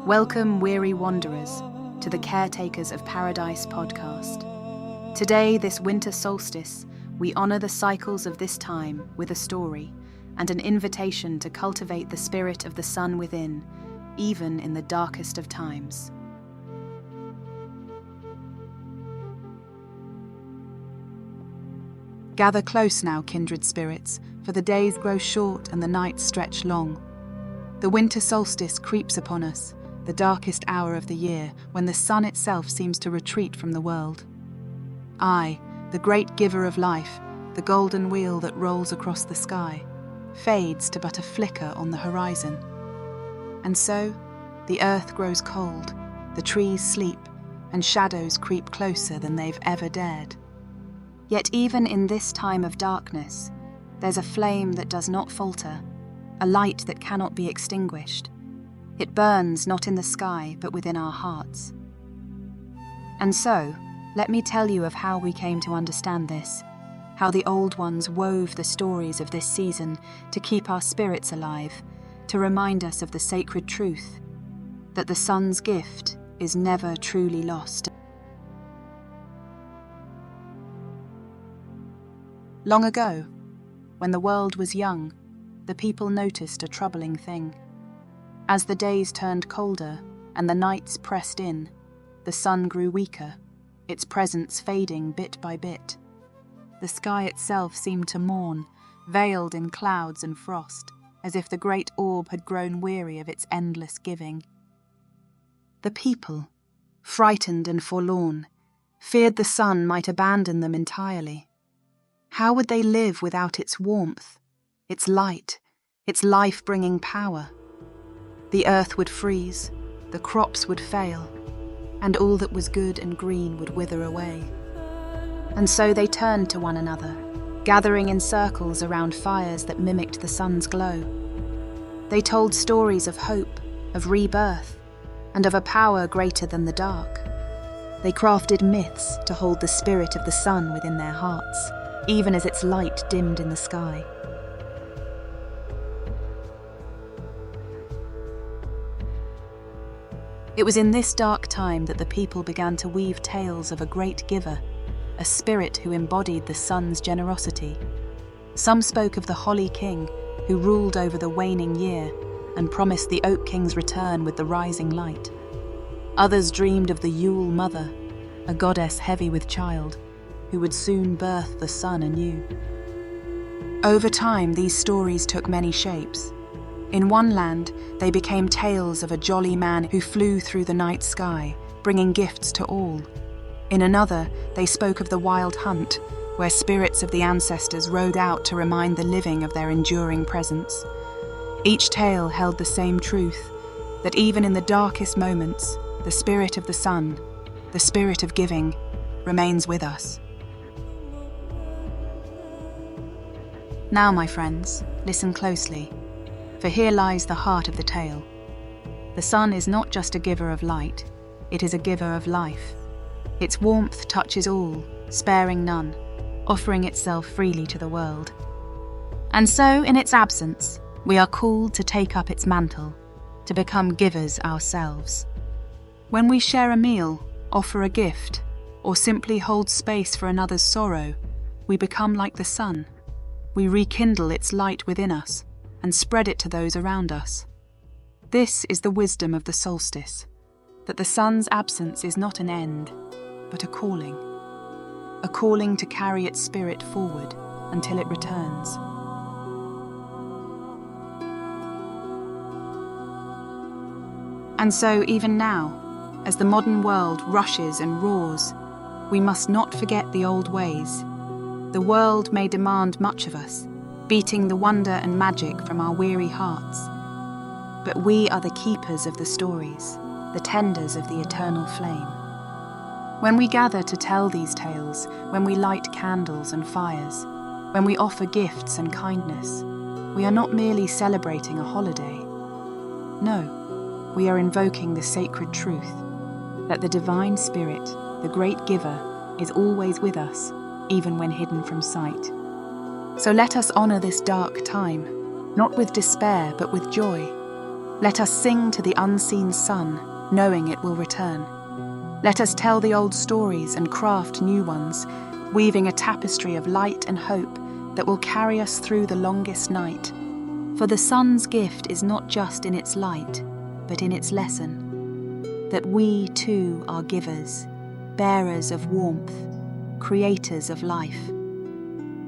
Welcome, weary wanderers, to the Caretakers of Paradise podcast. Today, this winter solstice, we honour the cycles of this time with a story and an invitation to cultivate the spirit of the sun within, even in the darkest of times. Gather close now, kindred spirits, for the days grow short and the nights stretch long. The winter solstice creeps upon us, the darkest hour of the year, when the sun itself seems to retreat from the world. I, the great giver of life, the golden wheel that rolls across the sky, fades to but a flicker on the horizon. And so, the earth grows cold, the trees sleep, and shadows creep closer than they've ever dared. Yet even in this time of darkness, there's a flame that does not falter, a light that cannot be extinguished. It burns not in the sky, but within our hearts. And so, let me tell you of how we came to understand this, how the old ones wove the stories of this season to keep our spirits alive, to remind us of the sacred truth, that the sun's gift is never truly lost. Long ago, when the world was young, the people noticed a troubling thing. As the days turned colder and the nights pressed in, the sun grew weaker, its presence fading bit by bit. The sky itself seemed to mourn, veiled in clouds and frost, as if the great orb had grown weary of its endless giving. The people, frightened and forlorn, feared the sun might abandon them entirely. How would they live without its warmth, its light, its life-bringing power? The earth would freeze, the crops would fail, and all that was good and green would wither away. And so they turned to one another, gathering in circles around fires that mimicked the sun's glow. They told stories of hope, of rebirth, and of a power greater than the dark. They crafted myths to hold the spirit of the sun within their hearts, even as its light dimmed in the sky. It was in this dark time that the people began to weave tales of a great giver, a spirit who embodied the sun's generosity. Some spoke of the Holly King, who ruled over the waning year and promised the Oak King's return with the rising light. Others dreamed of the Yule Mother, a goddess heavy with child, who would soon birth the sun anew. Over time, these stories took many shapes. In one land, they became tales of a jolly man who flew through the night sky, bringing gifts to all. In another, they spoke of the wild hunt, where spirits of the ancestors rode out to remind the living of their enduring presence. Each tale held the same truth, that even in the darkest moments, the spirit of the sun, the spirit of giving, remains with us. Now, my friends, listen closely, for here lies the heart of the tale. The sun is not just a giver of light, it is a giver of life. Its warmth touches all, sparing none, offering itself freely to the world. And so, in its absence, we are called to take up its mantle, to become givers ourselves. When we share a meal, offer a gift, or simply hold space for another's sorrow, we become like the sun. We rekindle its light within us and spread it to those around us. This is the wisdom of the solstice, that the sun's absence is not an end, but a calling to carry its spirit forward until it returns. And so even now, as the modern world rushes and roars, we must not forget the old ways. The world may demand much of us, beating the wonder and magic from our weary hearts. But we are the keepers of the stories, the tenders of the eternal flame. When we gather to tell these tales, when we light candles and fires, when we offer gifts and kindness, we are not merely celebrating a holiday. No, we are invoking the sacred truth, that the divine spirit, the great giver, is always with us, even when hidden from sight. So let us honour this dark time, not with despair but with joy. Let us sing to the unseen sun, knowing it will return. Let us tell the old stories and craft new ones, weaving a tapestry of light and hope that will carry us through the longest night. For the sun's gift is not just in its light, but in its lesson. That we too are givers, bearers of warmth, creators of life.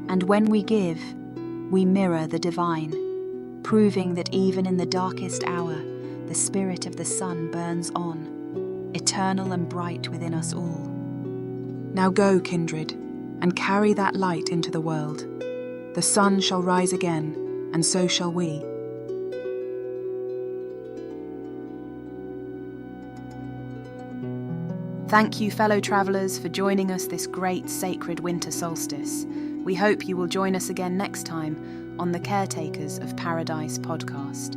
And when we give, we mirror the divine, proving that even in the darkest hour, the spirit of the sun burns on, eternal and bright within us all. Now go, kindred, and carry that light into the world. The sun shall rise again, and so shall we. Thank you, fellow travellers, for joining us this great sacred winter solstice. We hope you will join us again next time on the Caretakers of Paradise podcast.